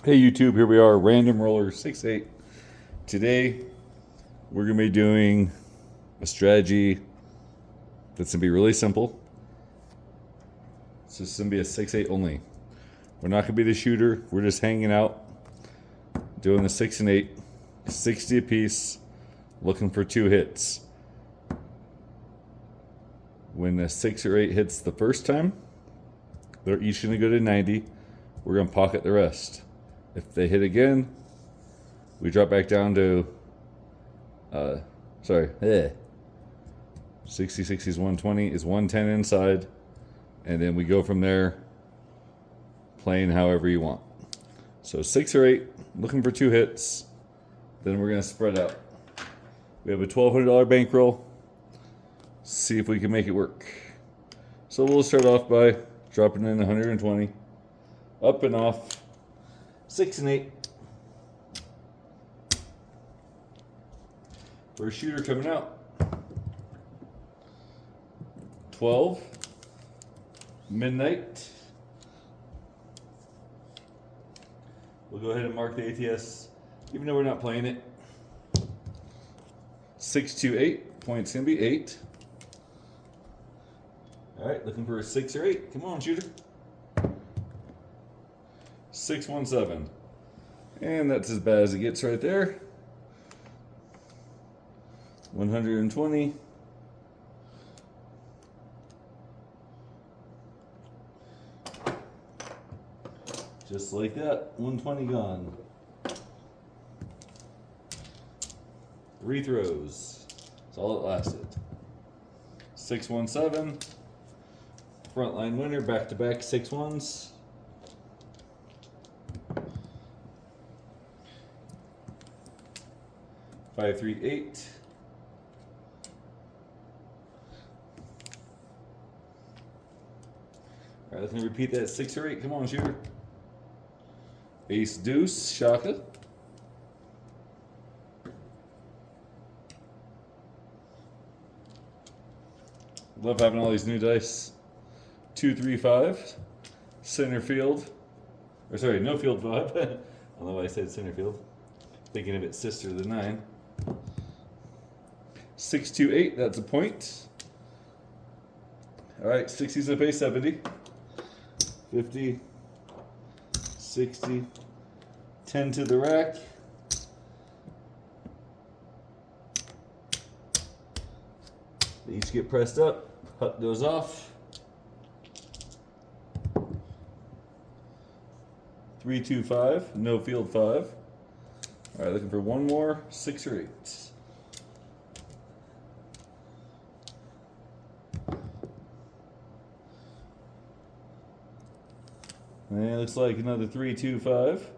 Hey YouTube, here we are, Random Roller 6-8. Today we're going to be doing a strategy that's going to be really simple. It's just going to be a 6-8 only. We're not going to be the shooter, we're just hanging out, doing the 6 and 8, 60 apiece, looking for 2 hits. When a 6 or 8 hits the first time, they're each going to go to 90. We're going to pocket the rest. If they hit again, we drop back down to 60, 60 is 120, is 110 inside, and then we go from there, playing however you want. So 6 or 8, looking for 2 hits, then we're going to spread out. We have a $1,200 bankroll. See if we can make it work. So we'll start off by dropping in 120, up and off, 6 and 8. For a shooter coming out, 12, midnight. We'll go ahead and mark the ATS, even though we're not playing it. 628, points gonna be 8. All right, looking for a 6 or 8. Come on, shooter. 617, and that's as bad as it gets right there. 120. Just like that, 120 gone. 3 throws. That's all it lasted. 617. Frontline winner, back-to-back 6 ones. 538. All right, let's repeat that 6 or 8. Come on, shooter. Ace deuce, Shaka. Love having all these new dice. 2, 3, 5. Center field. Or sorry, no field vibe. I don't know why I said center field. Thinking of its sister, the 9. 6, 2, 8, that's a point. All right, 60's up, 70. 50. 60. 10 to the rack. They each get pressed up. Puck goes off. 3, 2, 5. No field 5. All right, looking for one more. 6 or 8. And it looks like another 3, 2, 5.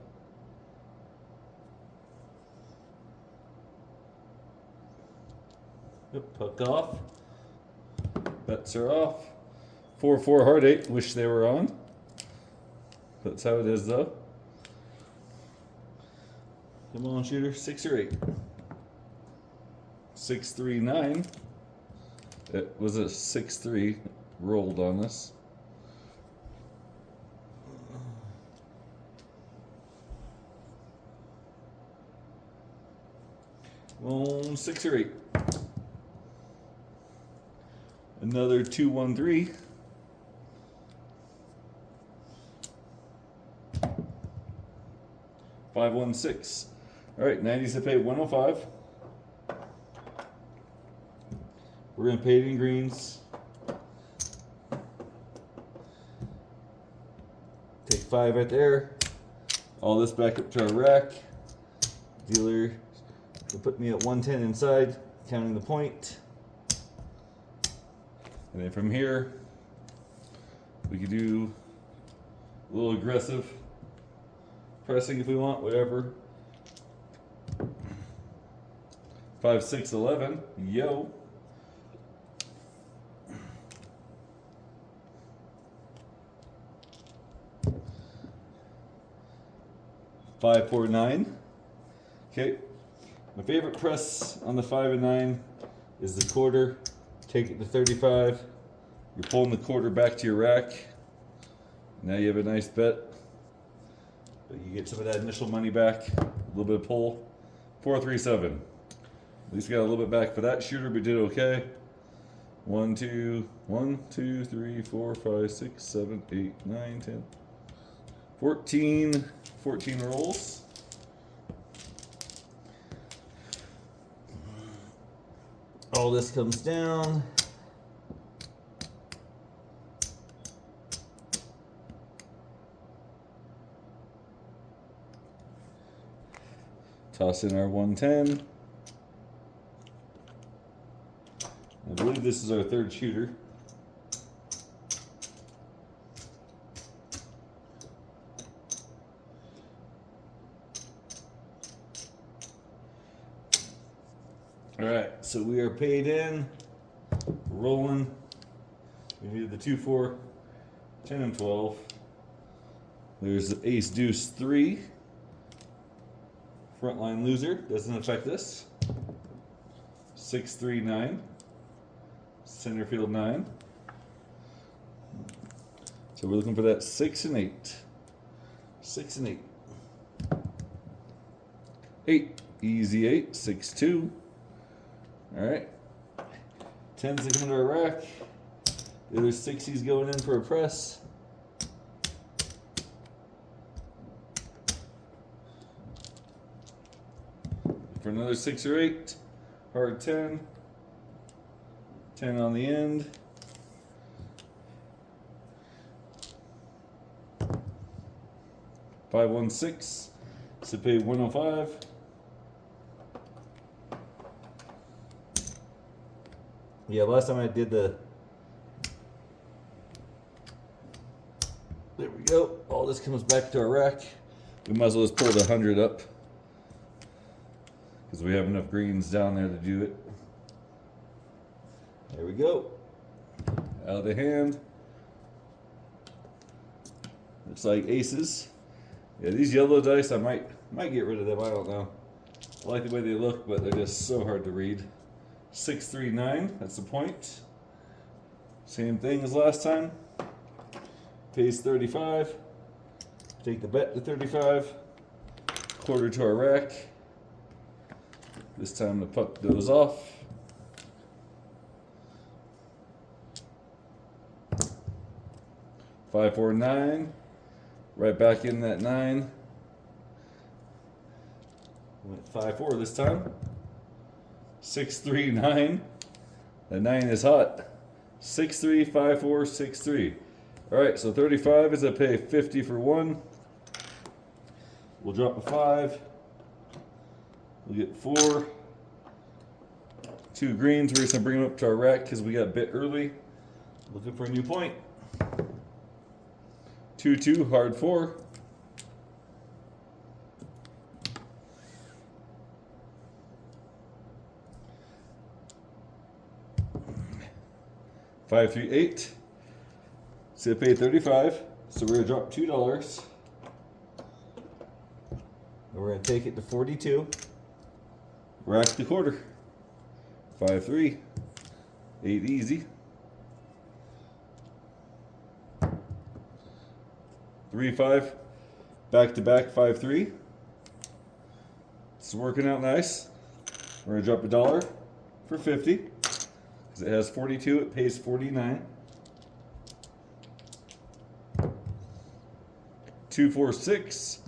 Yep, puck off. Bets are off. 4, 4 heart 8. Wish they were on. That's how it is though. Come on, shooter. 6 or 8. 6, 3, 9. It was a 6, 3 rolled on this. 6 or 8. Another 2, 1, 3. 5, 1, 6. All right, 90's to pay 105. We're gonna pay it in greens. Take 5 right there. All this back up to our rack. Dealer will put me at 110 inside, counting the point. And then from here, we could do a little aggressive pressing if we want, whatever. 5, 6, 11. Yo. 5, 4, 9. Okay. My favorite press on the 5 and 9 is the quarter. Take it to 35. You're pulling the quarter back to your rack. Now you have a nice bet. but you get some of that initial money back, a little bit of pull. 437. At least we got a little bit back for that shooter, but did okay. 1, 2, 3, 4, 5, 6, 7, 8, 9, 10. 14 rolls. All this comes down. Toss in our 110. I believe this is our third shooter. All right, so we are paid in, rolling. We needed the 2, 4, 10, and 12. There's the ace deuce 3. Frontline loser, doesn't affect us. 6, 3, 9. Center field 9. So we're looking for that 6 and 8. 6 and 8. 8, easy 8, 6, 2. All right. 10s are coming to our rack. The other 60s going in for a press. For another 6 or 8. Hard 10. 10 on the end. Five, 1, 6. So pay 105. Yeah, last time I did the. There we go. All this comes back to our rack. We might as well just pull the 100 up, because we have enough greens down there to do it. There we go. Out of the hand. Looks like aces. Yeah, these yellow dice, I might get rid of them. I don't know. I like the way they look, but they're just so hard to read. 6, 3, 9. That's the point. Same thing as last time. Pays 35. Take the bet to 35. Quarter to our rack. This time the puck goes off. Five, 4, 9. Right back in that 9. Went 5, 4 this time. 6, 3, 9. The 9 is hot. 6, 3, 5, 4, 6, 3. All right, so 35 is I pay 50 for 1. We'll drop a 5. We'll get 4. 2 greens. We're just gonna bring them up to our rack because we got bit early. Looking for a new point. 2, 2, hard 4. 5, 3, 8. So I paid 35. So we're gonna drop $2. And we're gonna take it to 42. Rack the quarter. 5, 3. 8 easy. 3, 5. Back to back 5, 3. It's working out nice. We're gonna drop $1 for 50. Because it has 42, it pays 49. 2, 4, 6.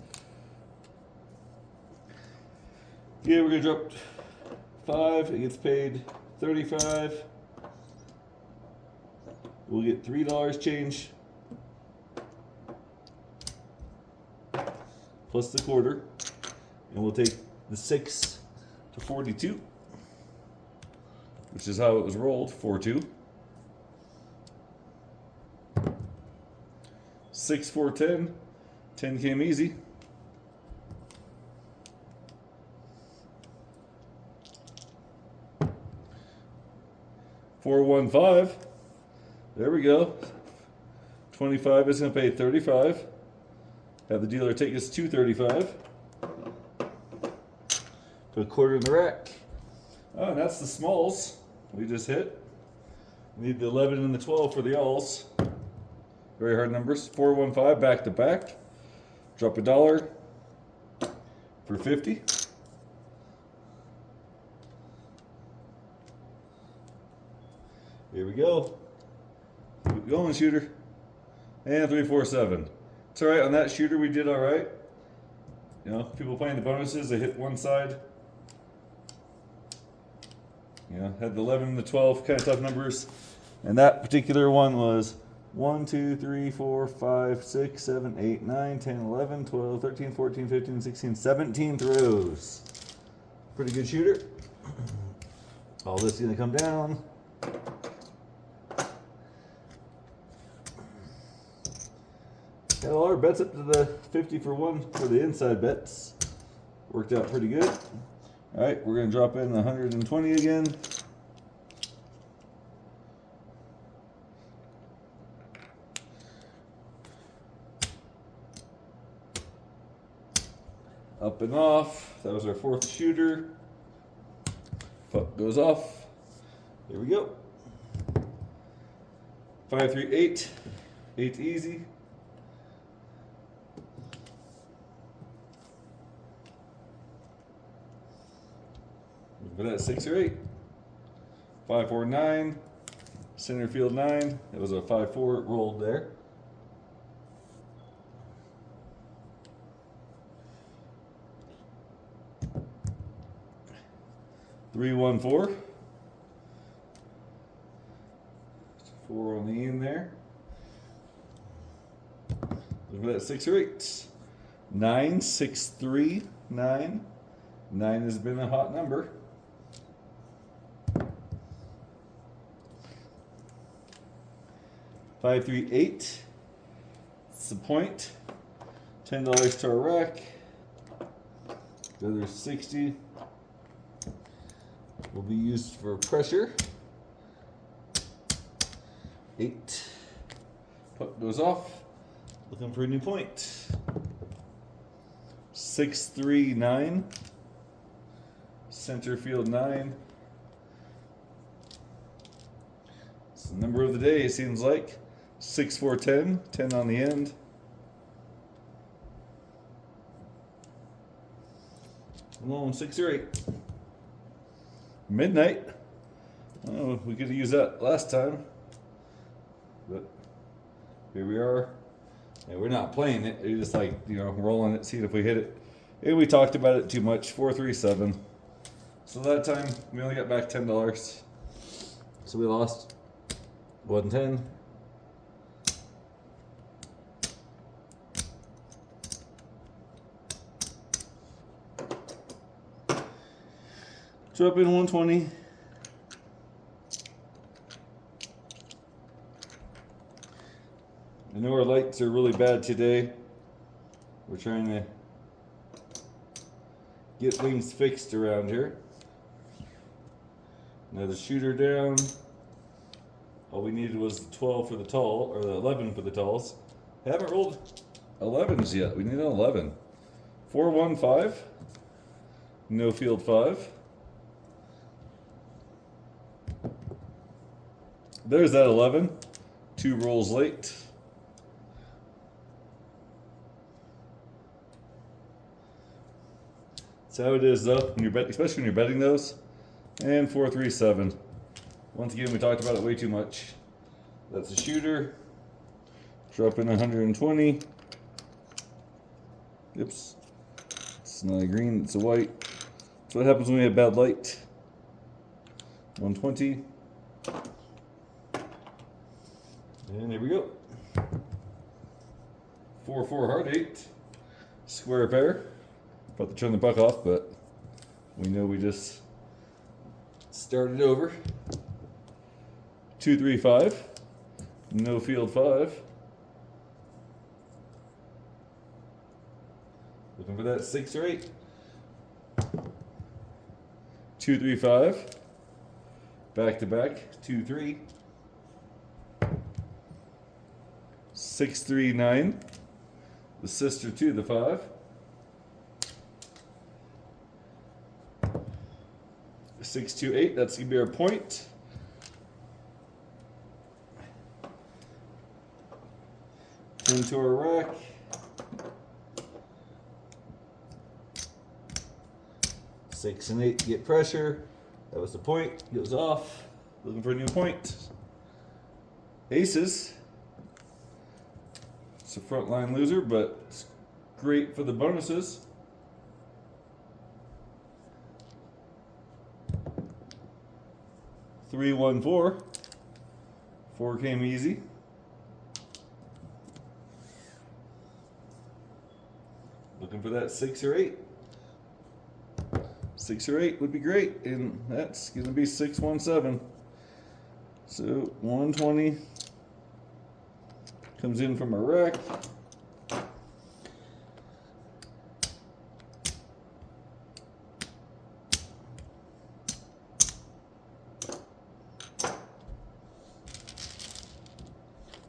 Yeah, we're gonna drop 5. It gets paid 35. We'll get $3 change plus the quarter, and we'll take the 6 to 42, which is how it was rolled. 4, 2. 6, 4, 10. 10 came easy. 4, 1, 5. There we go. 25 is going to pay 35. Have the dealer take us to 35. Put a quarter in the rack. Oh, and that's the smalls we just hit. Need the 11 and the 12 for the alls. Very hard numbers. 4, 1, 5 back to back. Drop $1 for 50. Here we go. Keep going, shooter. And 347. It's all right. On that shooter, we did all right. You know, people playing the bonuses, they hit one side. You know, had the 11 and the 12, kind of tough numbers. And that particular one was 1, 2, 3, 4, 5, 6, 7, 8, 9, 10, 11, 12, 13, 14, 15, 16, 17 throws. Pretty good shooter. All this is going to come down. Got all our bets up to the 50 for 1 for the inside bets. Worked out pretty good. All right, we're going to drop in 120 again. Up and off. That was our 4th shooter. Puck goes off. Here we go. 5, 3, 8. 8 easy. For that 6 or 8. 5, 4, 9. Center field 9. It was a 5, 4 rolled there. 3, 1, 4. 4 on the end there. Look at that 6 or 8. 9, 6, 3, 9. 9 has been a hot number. 5, 3, 8. It's the point. $10 to our rack. The other 60 will be used for pressure. 8. Puck goes off. Looking for a new point. 6, 3, 9. Center field 9. It's the number of the day, it seems like. 6, 4, 10. 10 on the end. Alone 6 or 8. Midnight. Oh, we could have used that last time. But here we are. And we're not playing it. We're just like, you know, rolling it, seeing if we hit it. And we talked about it too much. 4, 3, 7. So that time we only got back $10. So we lost 110. Drop in 120. I know our lights are really bad today. We're trying to get things fixed around here. Another shooter down. All we needed was the 12 for the tall, or the 11 for the talls. Haven't rolled 11s yet. We need an 11. 4, 1, 5. No field 5. There's that 11. 2 rolls late. That's how it is, though, when you're especially when you're betting those. And 4, 3, 7. Once again, we talked about it way too much. That's a shooter. Drop in 120. Oops. It's not a green, it's a white. That's what happens when we have bad light. 120. And here we go. 4, 4, heart 8. Square pair. About to turn the puck off, but we know we just started over. 2, 3, 5. No field 5. Looking for that 6 or 8. 2, 3, 5. Back to back. 2, 3. 6, 3, 9. The sister to the 5. 6, 2, 8. That's gonna be our point. Into our rack. 6 and 8 get pressure. That was the point. Goes off. Looking for a new point. Aces. It's a frontline loser, but it's great for the bonuses. Three, 1, 4. 4 came easy. Looking for that 6 or 8. 6 or 8 would be great, and that's going to be 6, 1, 7. So 120 comes in from a rack.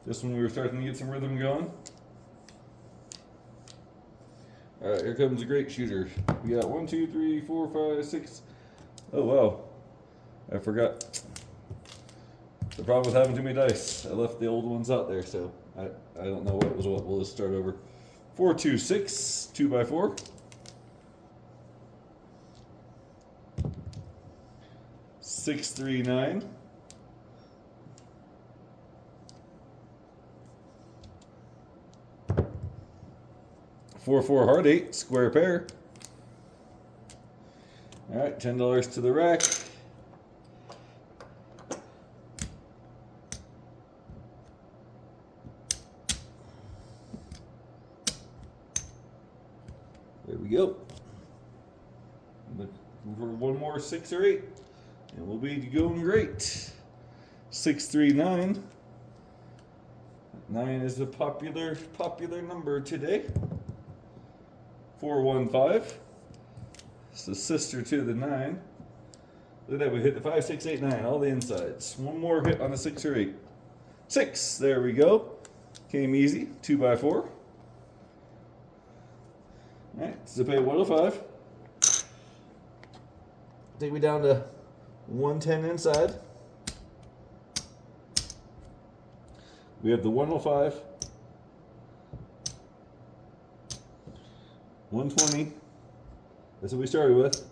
This one we were starting to get some rhythm going. All right, here comes a great shooter. We got 1, 2, 3, 4, 5, 6. Oh wow, I forgot. The problem with having too many dice, I left the old ones out there, so I don't know what was what. We'll just start over. 4, 2, 6, 2 by 4. 6, 3, 9. 4, 4 heart 8, square pair. All right, $10 to the rack. There we go. Looking for one more 6 or 8, and we'll be going great. 6, 3, 9. 9 is a popular number today. 4, 1, 5. It's the sister to the 9. Look at that, we hit the 5, 6, 8, 9, all the insides. One more hit on the 6 or 8. 6, there we go. Came easy, 2 by 4. Alright, so pay 105. Take me down to 110 inside. We have the 105. 120. That's what we started with.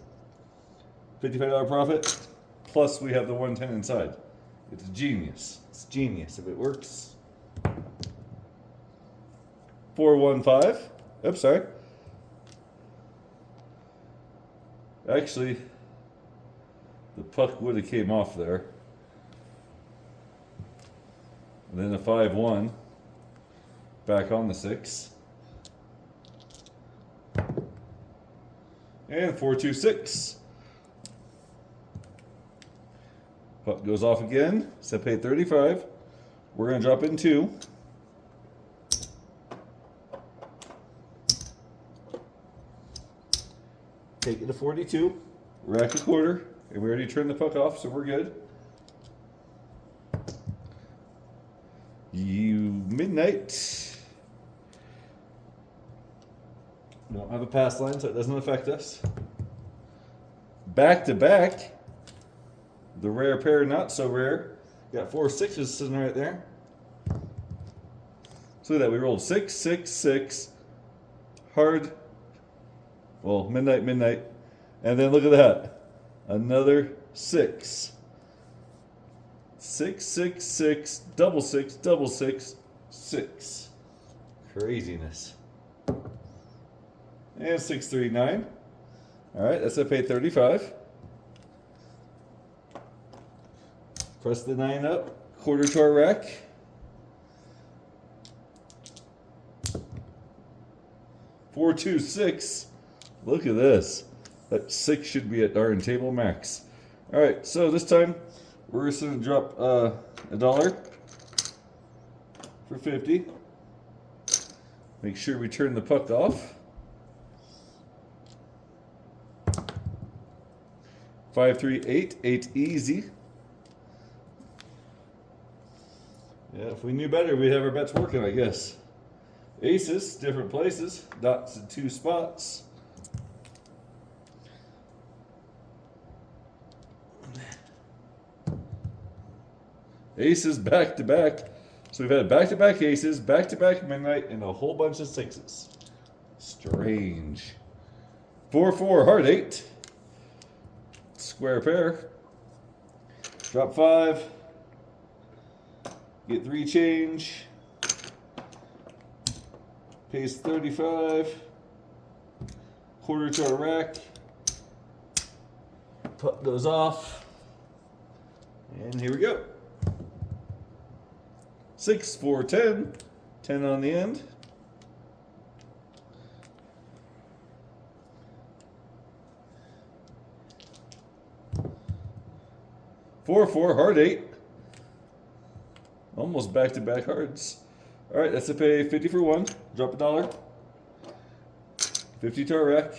$55 profit. Plus we have the 110 inside. It's genius. It's genius if it works. 4, 1, 5. Oops, sorry. Actually, the puck would have came off there. And then a 5, 1. Back on the 6. And 4, 2, 6. Puck goes off again. So pay 35. We're going to drop in 2. Take it to 42. Rack a quarter. And we already turned the puck off, so we're good. Midnight. We don't have a pass line, so it doesn't affect us. Back to back. The rare pair, not so rare. Got 4 6s sitting right there. So look at that. We rolled 6, 6, 6. Hard. Well, midnight, midnight. And then look at that. Another 6. 6, 6, 6. Double 6, double 6, 6. Craziness. And 6, 3, 9. All right, that's a pay 35. Press the 9 up. Quarter to our rack. Four, 2, 6. Look at this. That 6 should be at darn table max. All right, so this time we're just gonna drop $1 for 50. Make sure we turn the puck off. 5, 3, 8. 8 easy. Yeah, if we knew better, we'd have our bets working, I guess. Aces, different places. Dots in 2 spots. Aces back to back. So we've had back-to-back aces, back-to-back midnight, and a whole bunch of 6s. Strange. 4, 4, heart 8. Square pair. Drop 5. Get 3 change. Pays 35. Quarter to our rack. Put those off. And here we go. 6, 4, 10. 10 on the end. Four, heart 8. Almost back-to-back hearts. All right, that's to pay 50 for 1. Drop $1. 50 to our rack.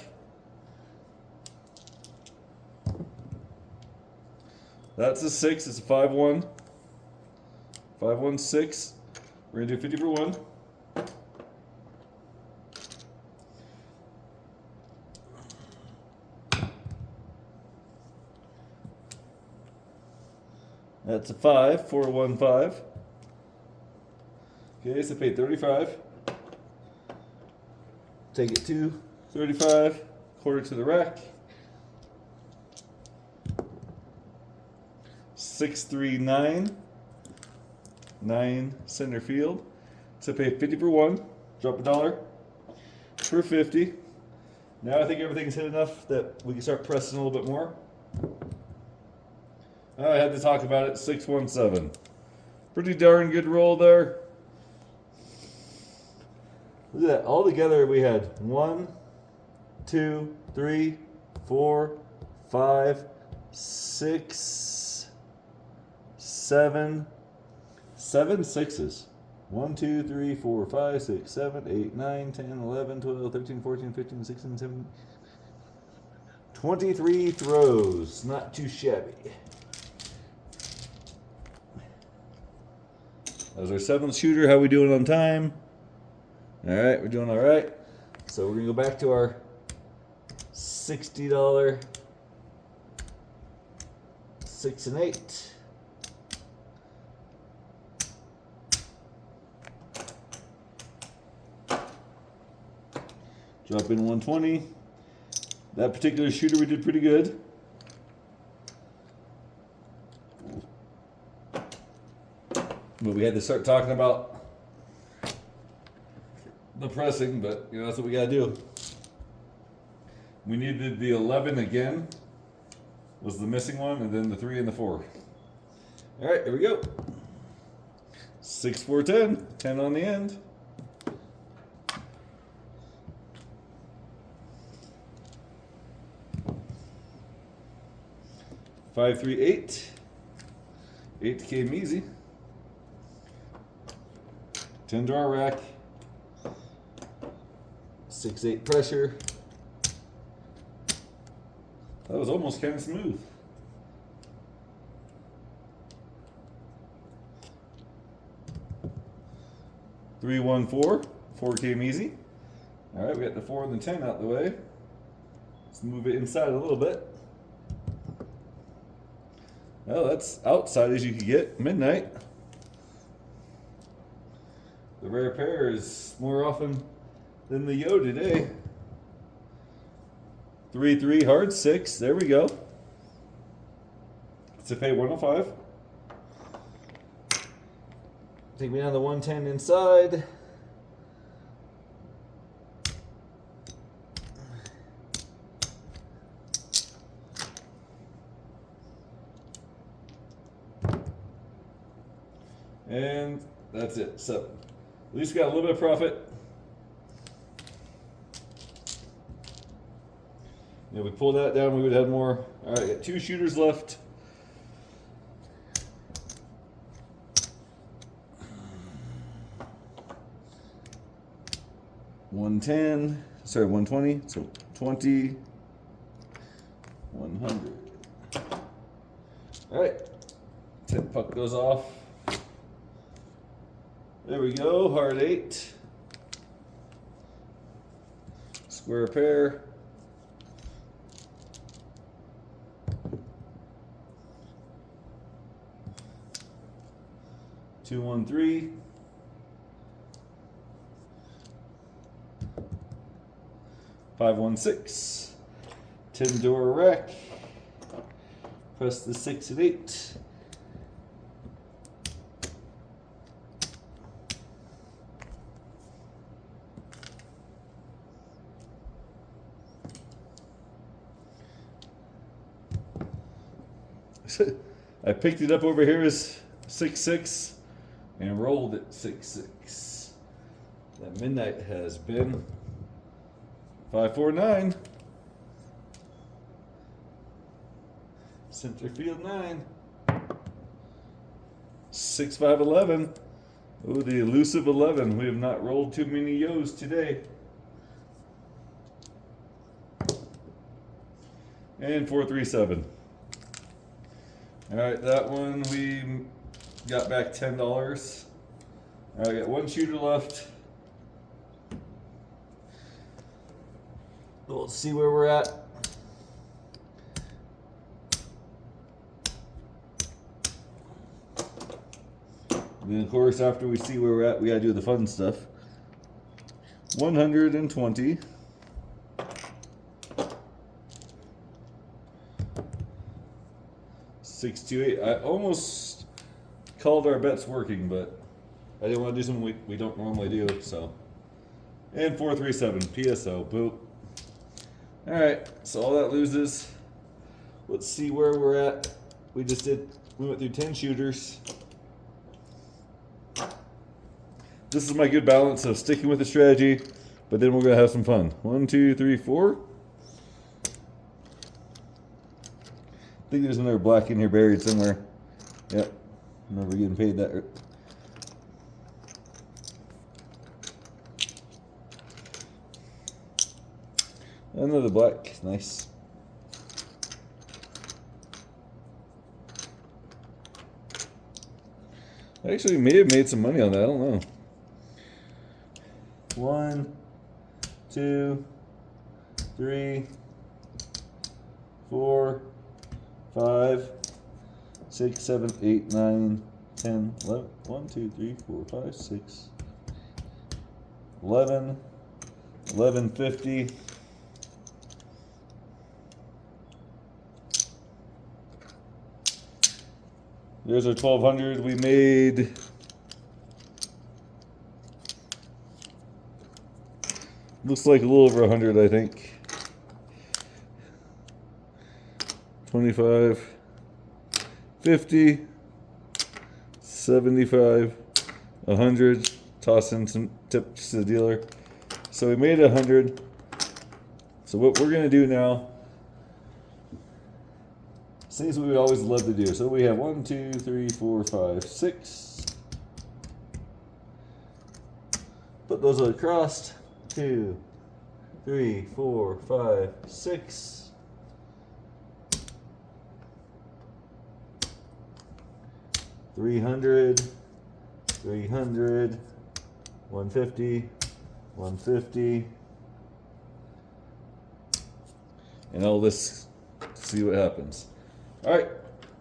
That's a 6. It's a 5-1. 5-1, 6. We're gonna do 50 for 1. That's a 5, 4, 1, 5. Okay, so pay 35. Take it to 35, quarter to the rack. 6, 3, 9. 9 center field. So pay 50 for 1. Drop $1 for 50. Now I think everything's hit enough that we can start pressing a little bit more. I had to talk about it. 617. Pretty darn good roll there. Look at that. All together we had 1, 2, 3, 4, 5, 6, 7. 7 sixes. 1, 2, 3, 4, 5, 6, 7, 8, 9, 10, 11, 12, 13, 14, 15, 16, 17. 23 throws. Not too shabby. That was our 7th shooter. How we doing on time? All right, we're doing all right. So we're gonna go back to our $60 6 and 8. Drop in 120. That particular shooter we did pretty good. But we had to start talking about the pressing, but you know, that's what we gotta do. We needed the 11 again, was the missing one, and then the 3 and the 4. All right, here we go. 6, 4, 10. 10 on the end. 5, 3, 8. 8 came easy. 10 to our rack. 6, 8 pressure. That was almost kind of smooth. Three, 1, 4. 4 came easy. All right, we got the 4 and the 10 out of the way. Let's move it inside a little bit. Well, that's outside as you can get. Midnight. The rare pair is more often than the yo today. 3, 3, hard 6. There we go. To pay 105. Take me down to 110 inside. And that's it. So at least got a little bit of profit. Yeah, we pulled that down, we would have had more. All right, got 2 shooters left. $110, sorry, 120. So 20, 100. All right, 10 puck goes off. There we go, hard 8. Square pair. Two, 1, 3. 5, 1, 6. 10 door rack. Press the 6 and 8. I picked it up over here as 6-6 and rolled it 6-6. That midnight has been 5-4-9. Center field 9. 6-5-11. Oh, the elusive 11. We have not rolled too many yo's today. And 4-3-7. All right, that one we got back $10. All right, I got one shooter left. We'll see where we're at. And then, of course, after we see where we're at, we gotta do the fun stuff. 120. 6-2-8. I almost called our bets working, but I didn't want to do something we don't normally do. So, and 4-3-7 PSO. Boop. All right. So all that loses. Let's see where we're at. We went through 10 shooters. This is my good balance of sticking with the strategy, but then we're gonna have some fun. 1, 2, 3, 4. I think there's another black in here buried somewhere. Yep. Remember getting paid that. Another black. Nice. I actually may have made some money on that. I don't know. 1, 2, 3, 4, 5, 6, 7, 8, 9, 10, 11, 1, 2, 3, 4, 5, 6, 11, 1150. There's our 1200. We made looks like a little over 100, I think. 25, 50, 75, 100. Toss in some tips to the dealer. So we made 100. So what we're gonna do now, things we would always love to do. So we have 1, 2, 3, 4, 5, 6. Put those across. 2, 3, 4, 5, 6. 300, 300, 150, 150, and all this. See what happens. All right,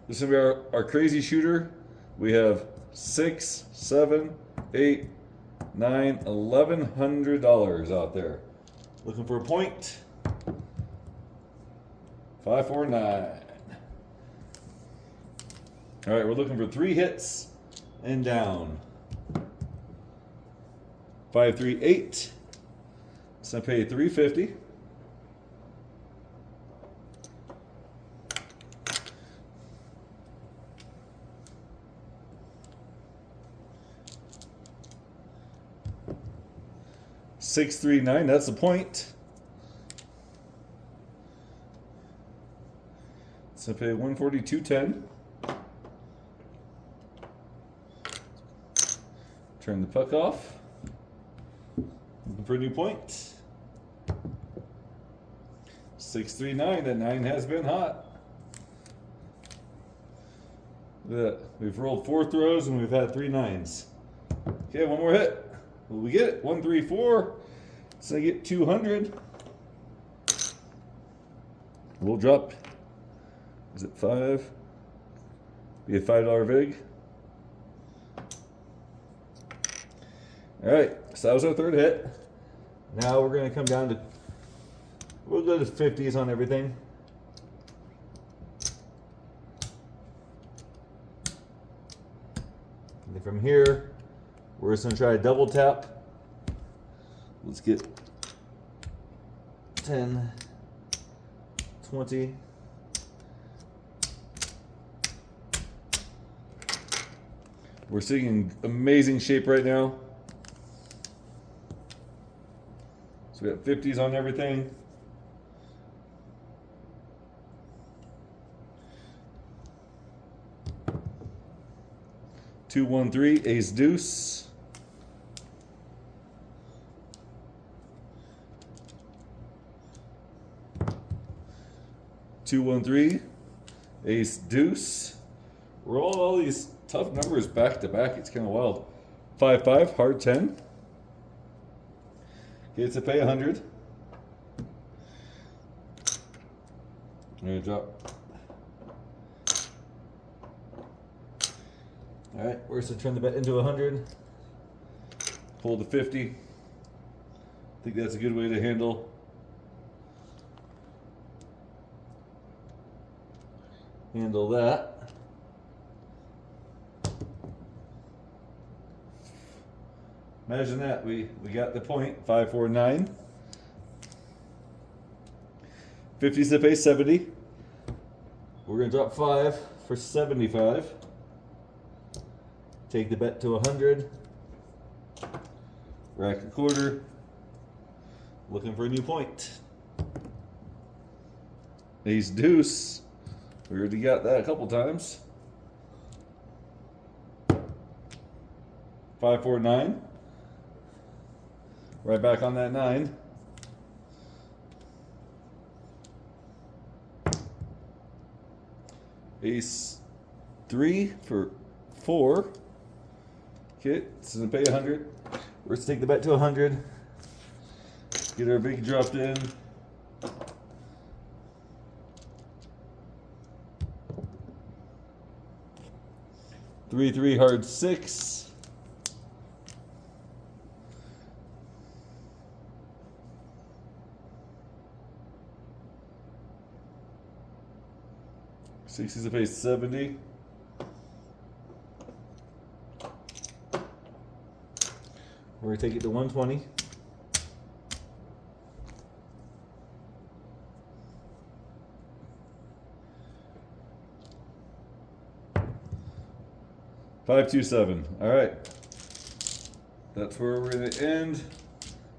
this is gonna be our crazy shooter. We have 6, 7, 8, 9, $1,100 out there. Looking for a point. 549. All right, we're looking for 3 hits and down. 538. So I pay $350. $639. That's the point. So I pay $142.10. Turn the puck off. Looking for a new point. 639. That 9 has been hot. Look at that. We've rolled 4 throws and we've had 3 9s. Okay, one more hit. Will we get it? 1, 3, 4. So I get 200. We'll drop. Is it 5? Be a $5 vig. All right, so that was our 3rd hit. Now we're going to come down to, we'll go to 50s on everything. from here, we're just going to try a double tap. Let's get 10, 20. We're sitting in amazing shape right now. So we got 50s on everything. Two, 1, 3, ace, deuce. Two, 1, 3, ace, deuce. Rolling all these tough numbers back to back. It's kind of wild. 5, 5, hard 10. Gets to pay 100. I'm gonna drop. All right, we're going to turn the bet into 100. Pull the 50. I think that's a good way to handle. Handle that. Imagine that. We got the point. 5, 4, 9. 50's to pay 70. We're going to drop 5 for 75. Take the bet to 100. Rack a quarter. Looking for a new point. Ace, deuce. We already got that a couple times. 5, 4, 9. Right back on that 9. Ace, 3 for 4. Okay, this is gonna pay 100. We're gonna take the bet to 100. Get our big dropped in. Three, 3, hard 6. Six is to pay 70. We're going to take it to 120. Five, 2, 7. All right. That's where we're going to end.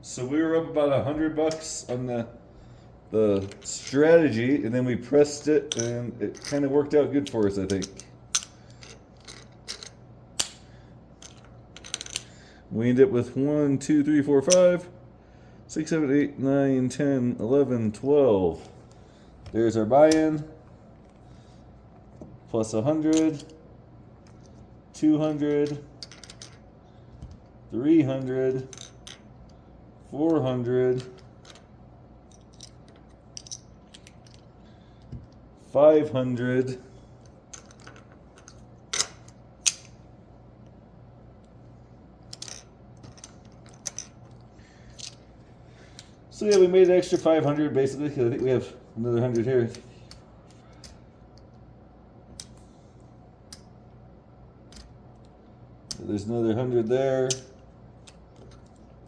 So we were up about $100 on the strategy, and then we pressed it, and it kind of worked out good for us, I think. We end up with 1, 2, 3, 4, 5, 6, 7, 8, 9, 10, 11, 12. There's our buy-in. Plus 100, 200, 300, 400, 500, so yeah, we made an extra 500 basically, because I think we have another 100 here. There's another 100 there.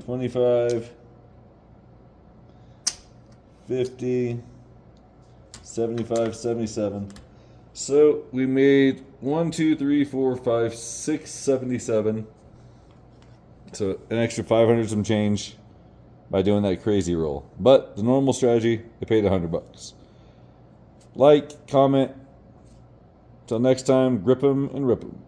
25, 50, 75, 77. So we made 1, 2, 3, 4, 5, 6, 77. So an extra 500 some change by doing that crazy roll. But the normal strategy, I paid $100. Like, comment. Till next time, grip 'em and rip 'em.